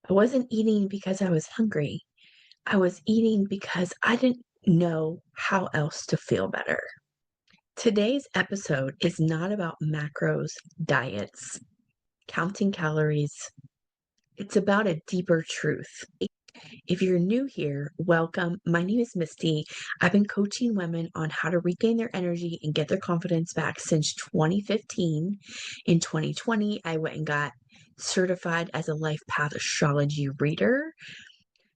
I wasn't eating because I was hungry. I was eating because I didn't know how else to feel better. Today's episode is not about macros, diets, counting calories. It's about a deeper truth. If you're new here, welcome. My name is Misty. I've been coaching women on how to regain their energy and get their confidence back since 2015. In 2020, I went and got certified as a life path astrology reader.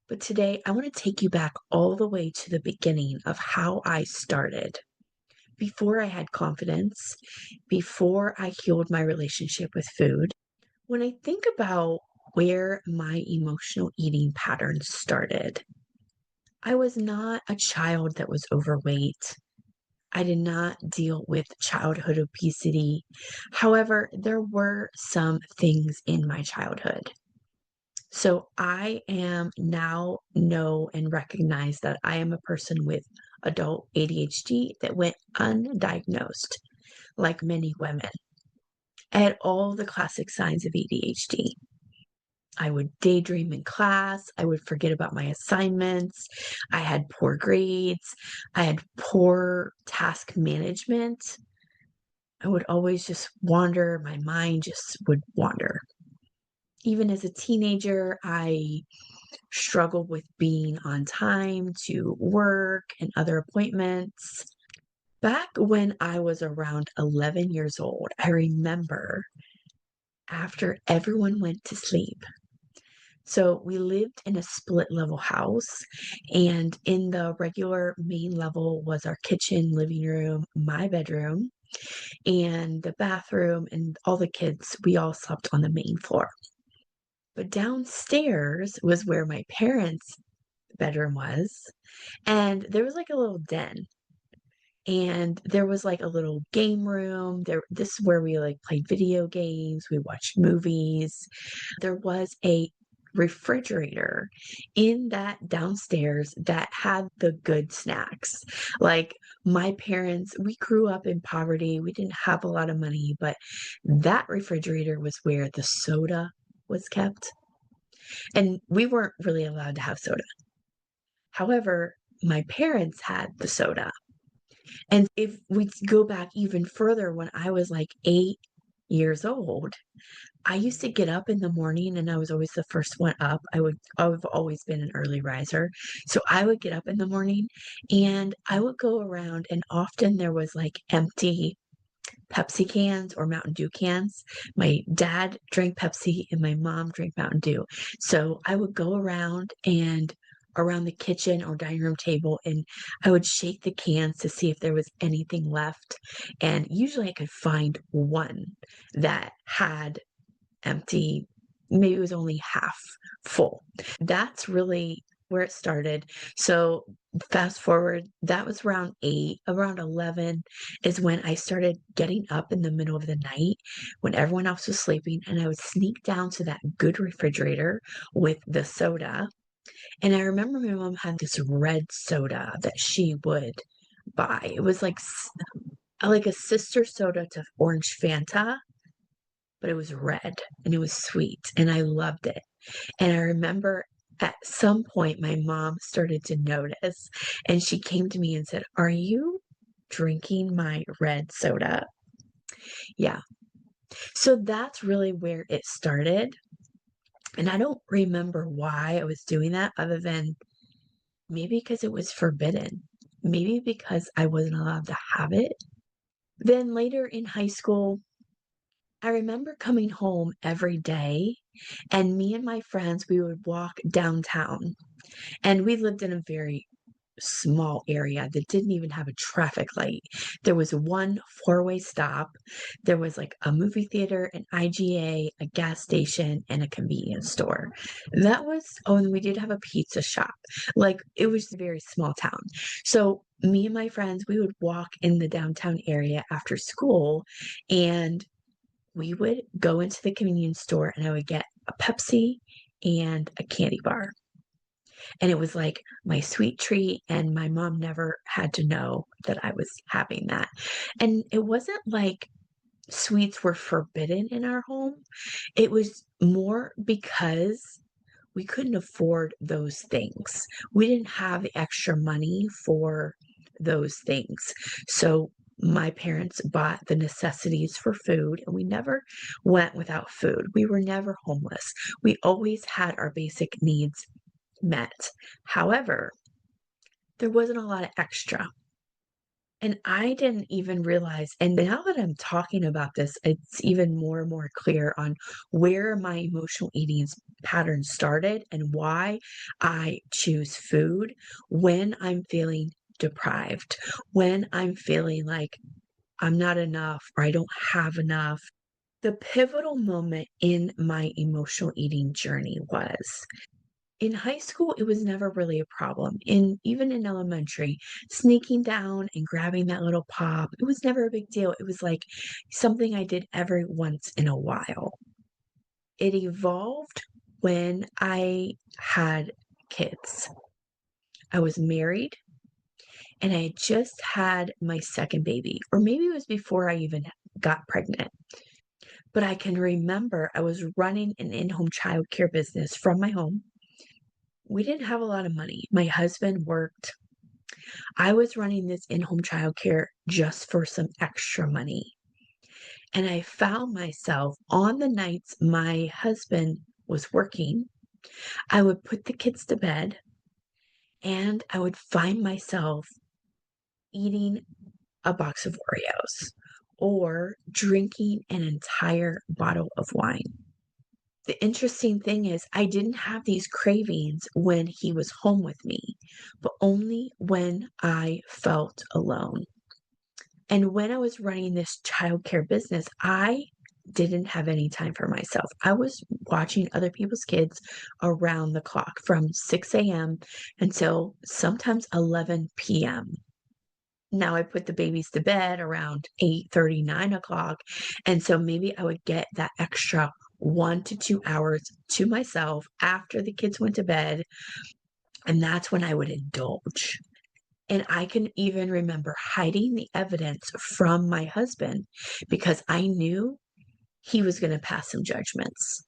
But today, I want to take you back all the way to the beginning of how I started. Before I had confidence, before I healed my relationship with food, when I think about where my emotional eating patterns started, I was not a child that was overweight. I did not deal with childhood obesity. However, there were some things in my childhood. So I am now know and recognize that I am a person with adult ADHD that went undiagnosed, like many women. I had all the classic signs of ADHD. I would daydream in class. I would forget about my assignments. I had poor grades. I had poor task management. I would always just wander. My mind just would wander. Even as a teenager, I struggled with being on time to work and other appointments. Back when I was around 11 years old, I remember after everyone went to sleep. So we lived in a split level house, and in the regular main level was our kitchen, living room, my bedroom, and the bathroom, and all the kids. We all slept on the main floor. But downstairs was where my parents' bedroom was, and there was like a little den. And there was like a little game room. This is where we like played video games, we watched movies. There was a refrigerator in that downstairs that had the good snacks. Like my parents, we grew up in poverty. We didn't have a lot of money, but that refrigerator was where the soda was kept. And we weren't really allowed to have soda. However, my parents had the soda. And if we go back even further, when I was like 8 years old, I used to get up in the morning and I was always the first one up. I've always been an early riser. So I would get up in the morning and I would go around, and often there was like empty Pepsi cans or Mountain Dew cans. My dad drank Pepsi and my mom drank Mountain Dew. So I would go around and around the kitchen or dining room table, and I would shake the cans to see if there was anything left. And usually I could find one that had empty, maybe it was only half full. That's really where it started. So fast forward, that was around 8, around 11 is when I started getting up in the middle of the night when everyone else was sleeping, and I would sneak down to that good refrigerator with the soda. And I remember my mom had this red soda that she would buy. It was like a sister soda to orange Fanta, but it was red and it was sweet and I loved it. And I remember at some point my mom started to notice, and she came to me and said, "Are you drinking my red soda?" Yeah. So that's really where it started. And I don't remember why I was doing that other than maybe because it was forbidden. Maybe because I wasn't allowed to have it. Then later in high school, I remember coming home every day, and me and my friends, we would walk downtown. And we lived in a very small area that didn't even have a traffic light. There was one four-way stop. There was like a movie theater, an IGA, a gas station, and a convenience store. And we did have a pizza shop. Like it was a very small town. So me and my friends, we would walk in the downtown area after school, and we would go into the convenience store and I would get a Pepsi and a candy bar. And it was like my sweet treat, and my mom never had to know that I was having that. And it wasn't like sweets were forbidden in our home. It was more because we couldn't afford those things. We didn't have the extra money for those things. So my parents bought the necessities for food, and we never went without food. We were never homeless. We always had our basic needs met. However, there wasn't a lot of extra. And I didn't even realize, and now that I'm talking about this, it's even more and more clear on where my emotional eating pattern started and why I choose food when I'm feeling deprived, when I'm feeling like I'm not enough or I don't have enough. The pivotal moment in my emotional eating journey was in high school, it was never really a problem. Even in elementary, sneaking down and grabbing that little pop, it was never a big deal. It was like something I did every once in a while. It evolved when I had kids. I was married and I had just had my second baby, or maybe it was before I even got pregnant. But I can remember I was running an in-home childcare business from my home. We didn't have a lot of money. My husband worked. I was running this in-home childcare just for some extra money. And I found myself on the nights my husband was working, I would put the kids to bed and I would find myself eating a box of Oreos or drinking an entire bottle of wine. The interesting thing is, I didn't have these cravings when he was home with me, but only when I felt alone. And when I was running this childcare business, I didn't have any time for myself. I was watching other people's kids around the clock from 6 a.m. until sometimes 11 p.m. Now I put the babies to bed around 8:30, 9 o'clock. And so maybe I would get that extra 1 to 2 hours to myself after the kids went to bed. And that's when I would indulge. And I can even remember hiding the evidence from my husband because I knew he was going to pass some judgments.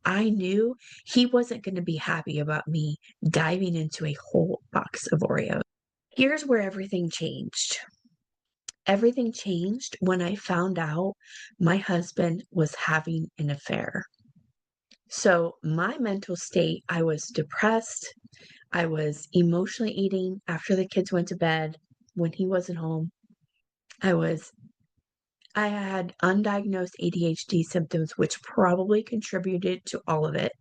I knew he wasn't going to be happy about me diving into a whole box of Oreos. Here's where everything changed. Everything changed when I found out my husband was having an affair. So, my mental state, I was depressed. I was emotionally eating after the kids went to bed when he wasn't home. I had undiagnosed ADHD symptoms, which probably contributed to all of it,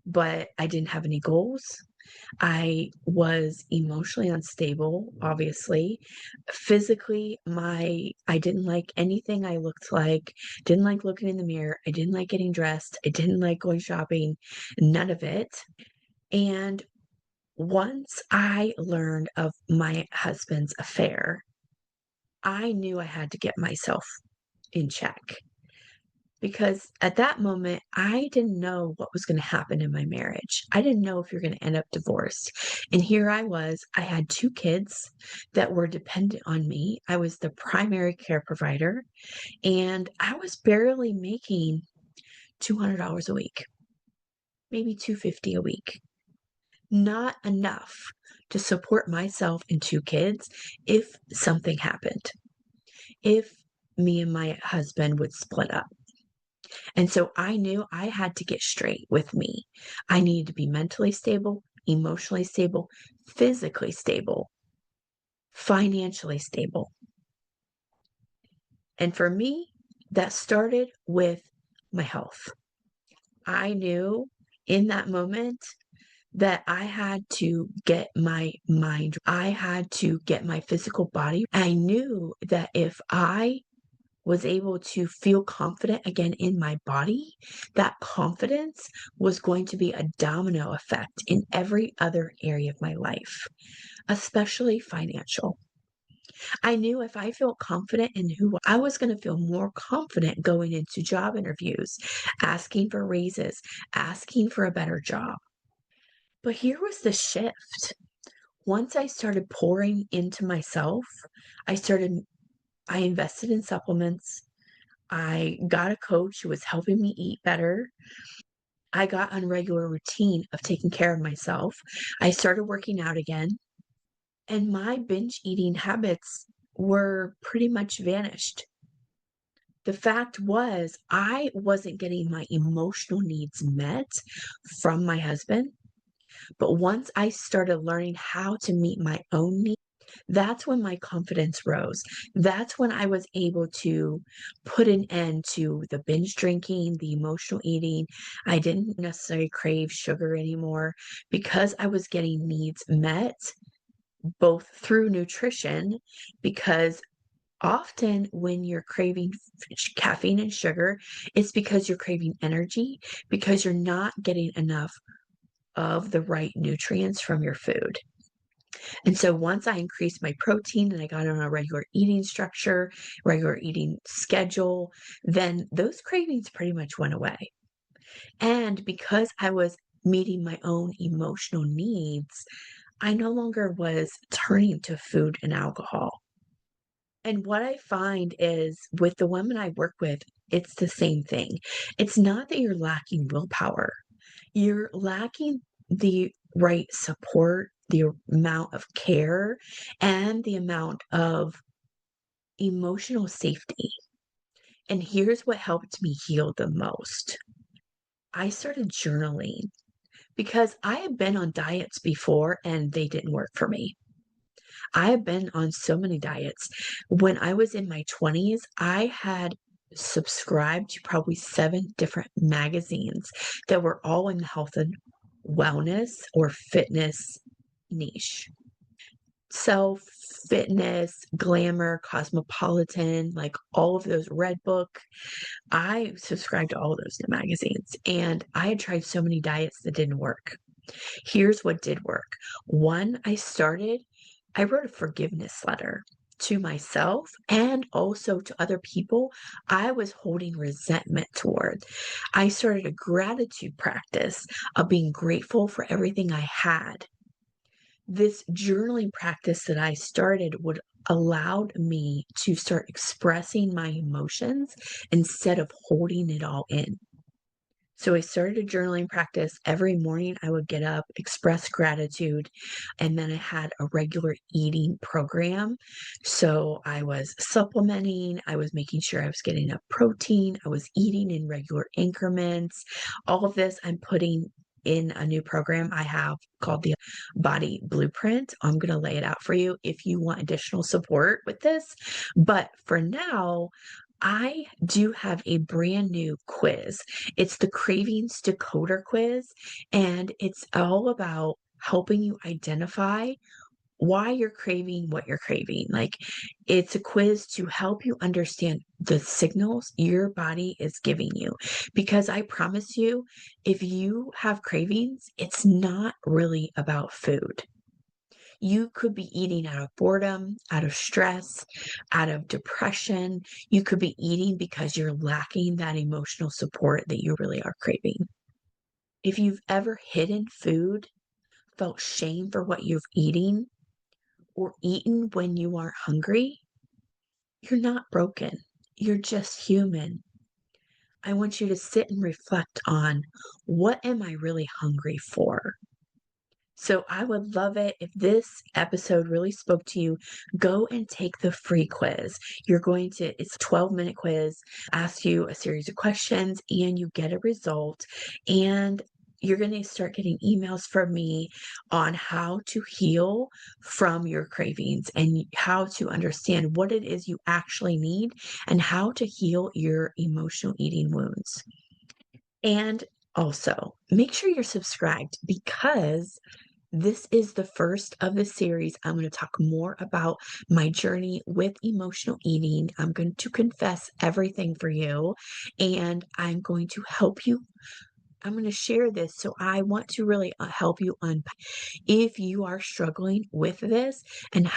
but I didn't have any goals. I was emotionally unstable, obviously. Physically, I didn't like anything I looked like, didn't like looking in the mirror, I didn't like getting dressed, I didn't like going shopping, none of it. And once I learned of my husband's affair, I knew I had to get myself in check. Because at that moment, I didn't know what was going to happen in my marriage. I didn't know if you're going to end up divorced. And here I was, I had two kids that were dependent on me. I was the primary care provider, and I was barely making $200 a week, maybe $250 a week. Not enough to support myself and two kids if something happened, if me and my husband would split up. And so I knew I had to get straight with me. I needed to be mentally stable, emotionally stable, physically stable, financially stable. And for me, that started with my health. I knew in that moment that I had to get my mind, I had to get my physical body. I knew that if I was able to feel confident again in my body, that confidence was going to be a domino effect in every other area of my life, especially financial. I knew if I felt confident in who I was going to feel more confident going into job interviews, asking for raises, asking for a better job. But here was the shift. Once I started pouring into myself, I invested in supplements. I got a coach who was helping me eat better. I got on a regular routine of taking care of myself. I started working out again, and my binge eating habits were pretty much vanished. The fact was, I wasn't getting my emotional needs met from my husband. But once I started learning how to meet my own needs, that's when my confidence rose. That's when I was able to put an end to the binge drinking, the emotional eating. I didn't necessarily crave sugar anymore because I was getting needs met both through nutrition, because often when you're craving caffeine and sugar, it's because you're craving energy, because you're not getting enough of the right nutrients from your food. And so once I increased my protein and I got on a regular eating structure, regular eating schedule, then those cravings pretty much went away. And because I was meeting my own emotional needs, I no longer was turning to food and alcohol. And what I find is with the women I work with, it's the same thing. It's not that you're lacking willpower. You're lacking the right support, the amount of care, and the amount of emotional safety. And here's what helped me heal the most. I started journaling because I had been on diets before and they didn't work for me. I have been on so many diets. When I was in my 20s, I had subscribed to probably 7 different magazines that were all in the health and wellness or fitness niche. Self, fitness, glamour, cosmopolitan, like all of those Red Book. I subscribed to all those magazines and I had tried so many diets that didn't work. Here's what did work. One, I wrote a forgiveness letter to myself and also to other people I was holding resentment toward. I started a gratitude practice of being grateful for everything I had. This journaling practice that I started would allowed me to start expressing my emotions instead of holding it all in. So I started a journaling practice. Every morning I would get up, express gratitude, and then I had a regular eating program. So I was supplementing, I was making sure I was getting enough protein, I was eating in regular increments. All of this I'm putting in a new program I have called the Body Blueprint. I'm going to lay it out for you if you want additional support with this. But for now, I do have a brand new quiz. It's the Cravings Decoder quiz, and it's all about helping you identify why you're craving what you're craving. Like, it's a quiz to help you understand the signals your body is giving you. Because I promise you, if you have cravings, it's not really about food. You could be eating out of boredom, out of stress, out of depression. You could be eating because you're lacking that emotional support that you really are craving. If you've ever hidden food, felt shame for what you've eating, or eaten when you aren't hungry, you're not broken. You're just human. I want you to sit and reflect on, what am I really hungry for? So I would love it if this episode really spoke to you. Go and take the free quiz. It's a 12-minute quiz, asks you a series of questions, and you get a result. And you're going to start getting emails from me on how to heal from your cravings and how to understand what it is you actually need and how to heal your emotional eating wounds. And also, make sure you're subscribed because this is the first of the series. I'm going to talk more about my journey with emotional eating. I'm going to confess everything for you, and I'm going to help you. I'm going to share this. So I want to really help you unpack if you are struggling with this and